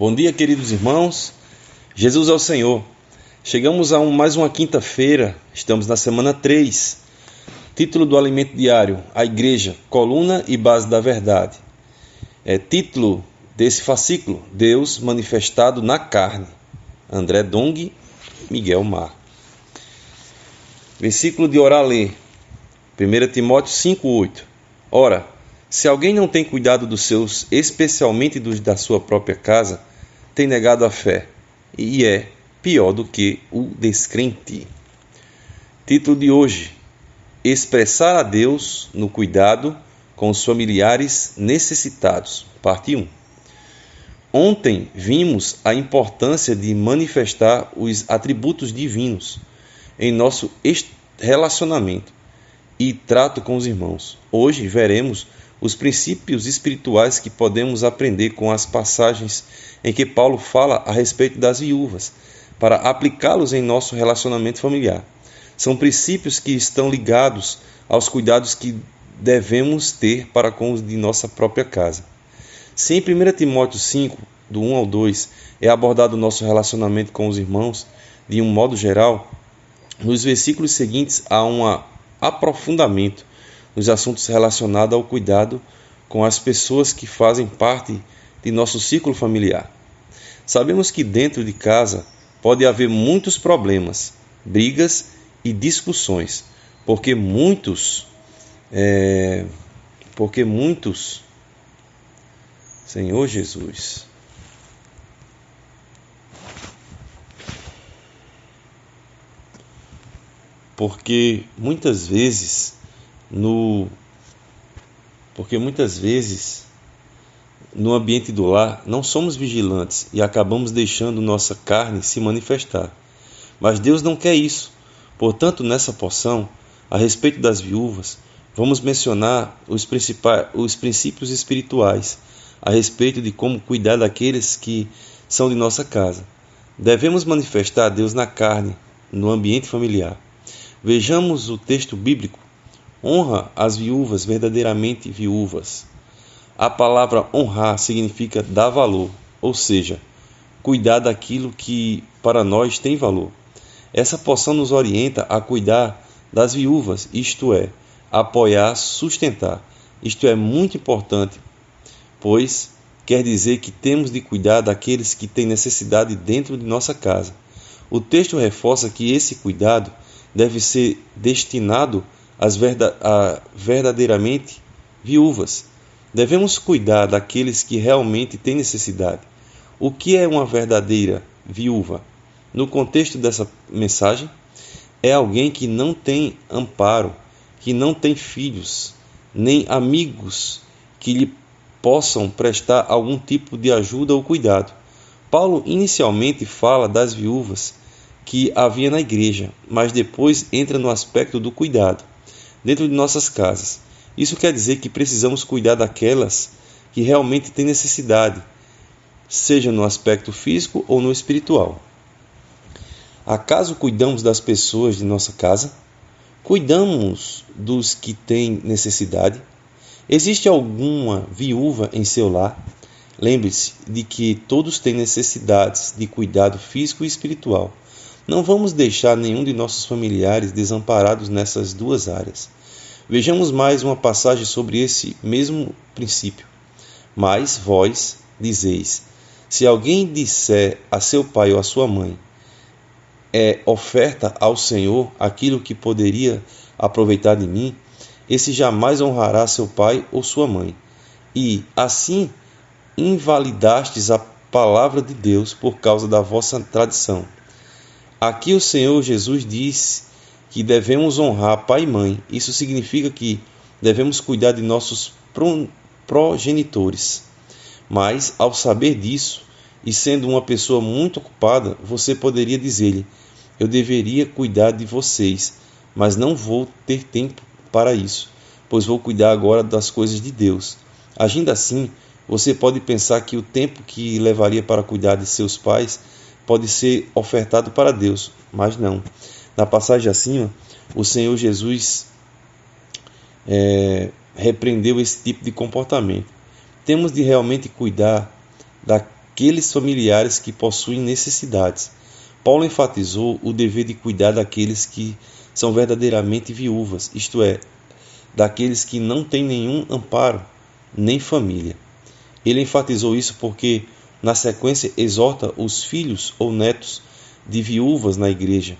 Bom dia, queridos irmãos. Jesus é o Senhor. Chegamos a mais uma quinta-feira, estamos na semana 3. Título do Alimento Diário: A Igreja, Coluna e Base da Verdade. Título desse fascículo: Deus manifestado na carne. André Dong, Miguel Mar. Versículo de orar ler: 1 Timóteo 5,8. Ora, se alguém não tem cuidado dos seus, especialmente dos da sua própria casa, tem negado a fé, e é pior do que o descrente. Título de hoje: Expressar a Deus no cuidado com os familiares necessitados. Parte 1. Ontem vimos a importância de manifestar os atributos divinos em nosso relacionamento e trato com os irmãos. Hoje veremos os princípios espirituais que podemos aprender com as passagens em que Paulo fala a respeito das viúvas, para aplicá-los em nosso relacionamento familiar. São princípios que estão ligados aos cuidados que devemos ter para com os de nossa própria casa. Se em 1 Timóteo 5, do 1 ao 2, é abordado o nosso relacionamento com os irmãos, de um modo geral, nos versículos seguintes há um aprofundamento nos assuntos relacionados ao cuidado com as pessoas que fazem parte de nosso círculo familiar. Sabemos que dentro de casa pode haver muitos problemas, brigas e discussões, porque muitos, Senhor Jesus, porque muitas vezes no ambiente do lar não somos vigilantes e acabamos deixando nossa carne se manifestar. Mas Deus não quer isso. Portanto, nessa porção, a respeito das viúvas, vamos mencionar os princípios espirituais a respeito de como cuidar daqueles que são de nossa casa. Devemos manifestar a Deus na carne, no ambiente familiar. Vejamos o texto bíblico. Honra as viúvas verdadeiramente viúvas. A palavra honrar significa dar valor, ou seja, cuidar daquilo que para nós tem valor. Essa porção nos orienta a cuidar das viúvas, isto é, apoiar, sustentar. Isto é muito importante, pois quer dizer que temos de cuidar daqueles que têm necessidade dentro de nossa casa. O texto reforça que esse cuidado deve ser destinado a verdadeiramente viúvas. Devemos cuidar daqueles que realmente têm necessidade. O que é uma verdadeira viúva? No contexto dessa mensagem, é alguém que não tem amparo, que não tem filhos, nem amigos que lhe possam prestar algum tipo de ajuda ou cuidado. Paulo inicialmente fala das viúvas que havia na igreja, mas depois entra no aspecto do cuidado dentro de nossas casas. Isso quer dizer que precisamos cuidar daquelas que realmente têm necessidade, seja no aspecto físico ou no espiritual. Acaso cuidamos das pessoas de nossa casa? Cuidamos dos que têm necessidade? Existe alguma viúva em seu lar? Lembre-se de que todos têm necessidades de cuidado físico e espiritual. Não vamos deixar nenhum de nossos familiares desamparados nessas duas áreas. Vejamos mais uma passagem sobre esse mesmo princípio. Mas vós dizeis: se alguém disser a seu pai ou a sua mãe, oferta ao Senhor aquilo que poderia aproveitar de mim, esse jamais honrará seu pai ou sua mãe. E, assim, invalidastes a palavra de Deus por causa da vossa tradição. Aqui o Senhor Jesus diz que devemos honrar pai e mãe. Isso significa que devemos cuidar de nossos progenitores. Mas, ao saber disso, e sendo uma pessoa muito ocupada, você poderia dizer-lhe: eu deveria cuidar de vocês, mas não vou ter tempo para isso, pois vou cuidar agora das coisas de Deus. Agindo assim, você pode pensar que o tempo que levaria para cuidar de seus pais pode ser ofertado para Deus, mas não. Na passagem acima, o Senhor Jesus repreendeu esse tipo de comportamento. Temos de realmente cuidar aqueles familiares que possuem necessidades. Paulo enfatizou o dever de cuidar daqueles que são verdadeiramente viúvas, isto é, daqueles que não têm nenhum amparo, nem família. Ele enfatizou isso porque, na sequência, exorta os filhos ou netos de viúvas na igreja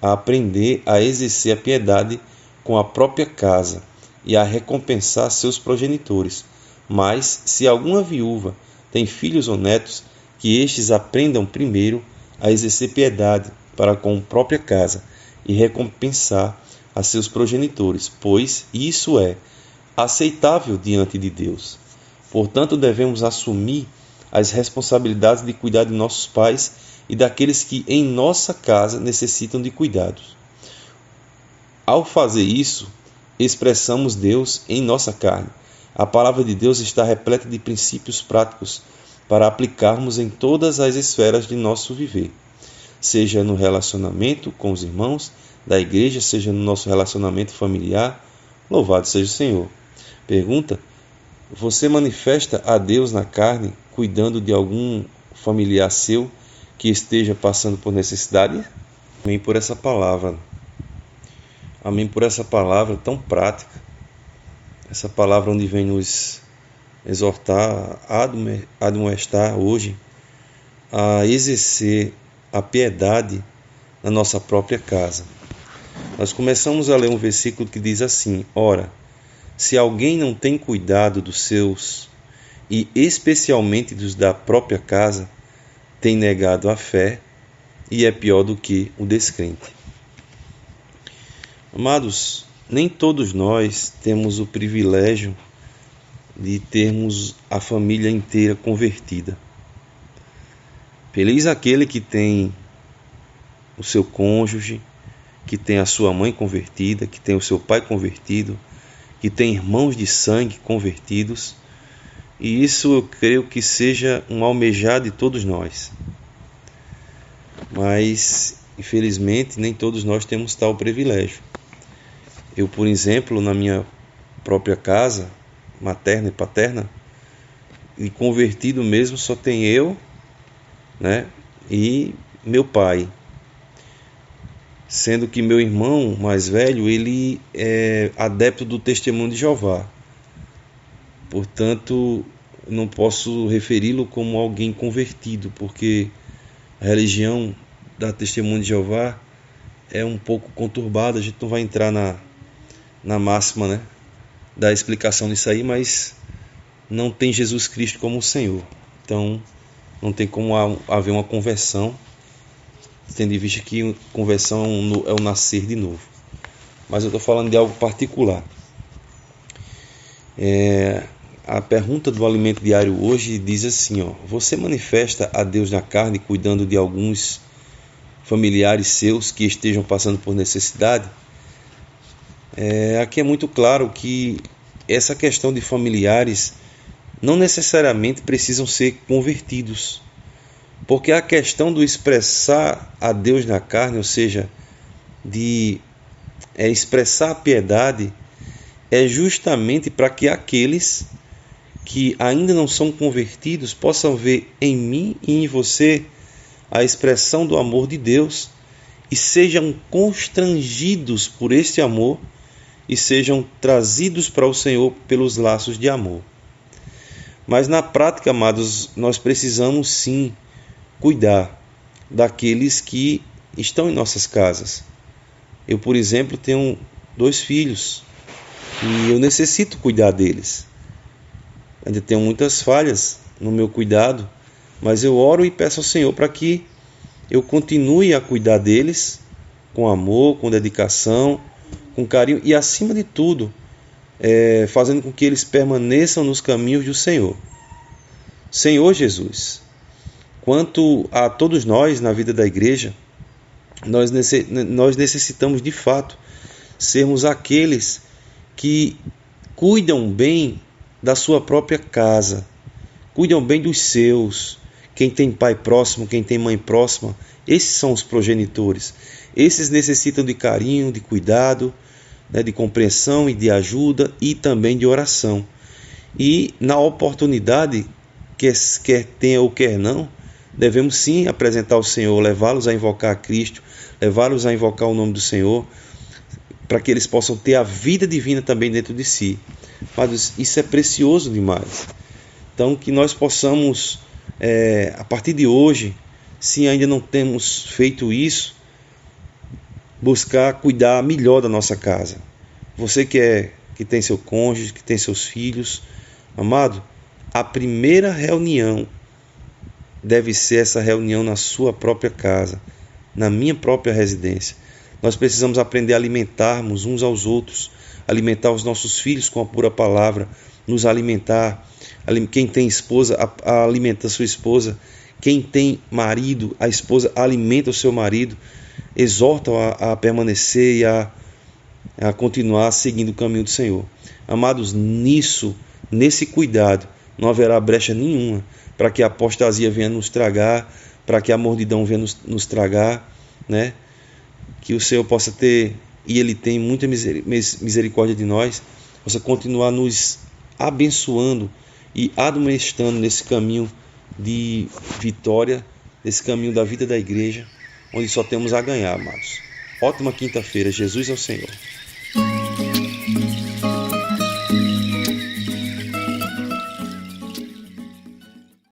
a aprender a exercer a piedade com a própria casa e a recompensar seus progenitores. Mas, se alguma viúva tem filhos ou netos, que estes aprendam primeiro a exercer piedade para com a própria casa e recompensar a seus progenitores, pois isso é aceitável diante de Deus. Portanto, devemos assumir as responsabilidades de cuidar de nossos pais e daqueles que em nossa casa necessitam de cuidados. Ao fazer isso, expressamos Deus em nossa carne. A palavra de Deus está repleta de princípios práticos para aplicarmos em todas as esferas de nosso viver, seja no relacionamento com os irmãos da igreja, seja no nosso relacionamento familiar. Louvado seja o Senhor. Pergunta: você manifesta a Deus na carne, cuidando de algum familiar seu que esteja passando por necessidade? Amém por essa palavra. Amém por essa palavra tão prática. Essa palavra onde vem nos exortar, admoestar hoje a exercer a piedade na nossa própria casa. Nós começamos a ler um versículo que diz assim: ora, se alguém não tem cuidado dos seus, e especialmente dos da própria casa, tem negado a fé e é pior do que o descrente. Amados, nem todos nós temos o privilégio de termos a família inteira convertida. Feliz aquele que tem o seu cônjuge, que tem a sua mãe convertida, que tem o seu pai convertido, que tem irmãos de sangue convertidos, e isso eu creio que seja um almejar de todos nós. Mas, infelizmente, nem todos nós temos tal privilégio. Eu, por exemplo, na minha própria casa, materna e paterna, e convertido mesmo só tem eu, e meu pai. Sendo que meu irmão mais velho, ele é adepto do Testemunho de Jeová. Portanto, não posso referi-lo como alguém convertido, porque a religião da Testemunho de Jeová é um pouco conturbada. A gente não vai entrar na máxima, da explicação disso aí, mas não tem Jesus Cristo como o Senhor. Então, não tem como haver uma conversão, tendo em vista que conversão é o nascer de novo. Mas eu estou falando de algo particular. A pergunta do alimento diário hoje diz assim: você manifesta a Deus na carne cuidando de alguns familiares seus que estejam passando por necessidade? Aqui é muito claro que essa questão de familiares não necessariamente precisam ser convertidos, porque a questão do expressar a Deus na carne, ou seja, de expressar a piedade, é justamente para que aqueles que ainda não são convertidos possam ver em mim e em você a expressão do amor de Deus e sejam constrangidos por este amor e sejam trazidos para o Senhor pelos laços de amor. Mas na prática, amados, nós precisamos sim cuidar daqueles que estão em nossas casas. Eu, por exemplo, tenho 2 filhos e eu necessito cuidar deles. Ainda tenho muitas falhas no meu cuidado, mas eu oro e peço ao Senhor para que eu continue a cuidar deles com amor, com dedicação, com carinho e, acima de tudo, fazendo com que eles permaneçam nos caminhos do Senhor. Senhor Jesus, quanto a todos nós na vida da igreja, nós necessitamos de fato sermos aqueles que cuidam bem da sua própria casa, cuidam bem dos seus. Quem tem pai próximo, quem tem mãe próxima, esses são os progenitores. Esses necessitam de carinho, de cuidado, de compreensão e de ajuda e também de oração. E na oportunidade quer tenha ou quer não, devemos sim apresentar ao Senhor, levá-los a invocar a Cristo, levá-los a invocar o nome do Senhor, para que eles possam ter a vida divina também dentro de si. Mas isso é precioso demais. Então, que nós possamos, a partir de hoje, se ainda não temos feito isso, buscar cuidar melhor da nossa casa. Você que tem seu cônjuge, que tem seus filhos, amado, a primeira reunião deve ser essa reunião na sua própria casa, na minha própria residência. Nós precisamos aprender a alimentarmos uns aos outros, alimentar os nossos filhos com a pura palavra, nos alimentar. Quem tem esposa, alimenta a sua esposa. Quem tem marido, a esposa alimenta o seu marido, exorta-o a permanecer e a continuar seguindo o caminho do Senhor. Amados, nesse cuidado, não haverá brecha nenhuma para que a apostasia venha nos tragar, para que a mordidão venha nos tragar, né? Que o Senhor possa ter, e Ele tem muita misericórdia de nós, possa continuar nos abençoando e admoestando nesse caminho de vitória, nesse caminho da vida da igreja, onde só temos a ganhar, amados. Ótima quinta-feira. Jesus é o Senhor.